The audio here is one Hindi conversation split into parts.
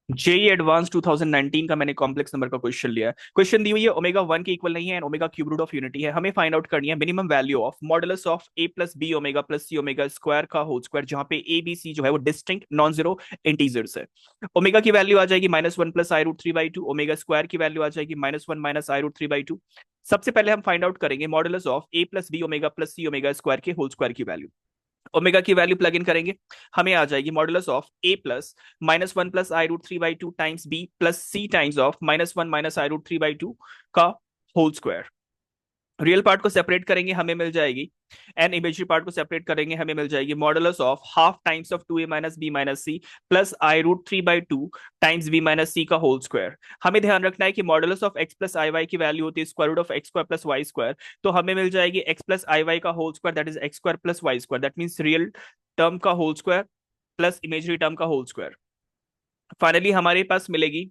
जेई एडवांस 2019 का मैंने कॉम्प्लेक्स नंबर का क्वेश्चन लिया है। क्वेश्चन दी हुई है ओमेगा 1 के इक्वल नहीं है and omega cube root of unity है। हमें फाइंड आउट करनी है minimum value of modulus of A plus B omega plus C omega square का होल स्क्वायर, जहां पे ए बी सी जो है वो डिस्टिंक्ट नॉन जीरो इंटीजर्स है। ओमेगा की वैल्यू आ जाएगी -1 plus I root three by two, omega square की वैल्यू आ जाएगी -1 minus I root three by to. सबसे पहले हम फाइंड आउट करेंगे modulus of A plus B omega plus C omega square के होल स्क्वायर की वैल्यू। ओमेगा की वैल्यू प्लग इन करेंगे, हमें आ जाएगी modulus of A plus -1 plus I root three by two times B plus C times of -1 minus I root three by two का होल स्क्वायर। रियल पार्ट को सेपरेट करेंगे हमें मिल जाएगी, एंड इमेजरी पार्ट को सेपरेट करेंगे हमें मिल जाएगी modulus of half times of 2a minus B minus C plus I root three by two times B minus C का होल स्क्वायर। हमें ध्यान रखना है कि modulus of X plus I Y की वैल्यू होती है square root of X square plus Y square. तो हमें मिल जाएगी एक्स प्लस आई वाई का whole square, that is X square plus Y square, that means real term का whole square plus imaginary term का होल स्क्वायर। फाइनली हमारे पास मिलेगी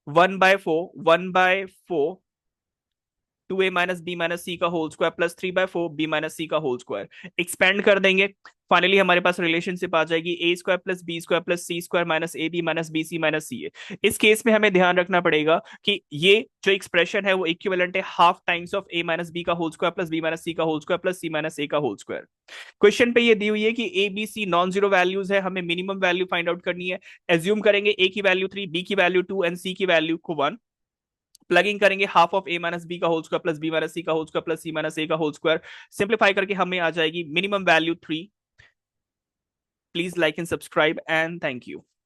1/4 2a minus B minus C का whole square plus 3/4 B minus C का होल स्क्वायर। एक्सपेंड कर देंगे, फाइनली हमारे पास रिलेशनशिप आ जाएगी A square plus B square plus C square minus A B minus B C minus C A. इस केस में हमें ध्यान रखना पड़ेगा कि ये जो एक्सप्रेशन है वो इक्विवेलेंट है half times of A minus B का whole square plus B minus C का whole square plus C minus A का होल स्क्वायर। क्वेश्चन पे ये दी हुई है कि A B C non zero values है, हमें मिनिमम वैल्यू फाइंड आउट करनी है। एज्यूम करेंगे ए की वैल्यू 3, बी की वैल्यू 2 एंड सी की वैल्यू को 1। प्लगिंग करेंगे half of A minus B का whole square plus B minus C का whole square plus C minus A का होल स्क्वायर। सिंप्लीफाई करके हमें आ जाएगी minimum value 3। Please like and subscribe and thank you.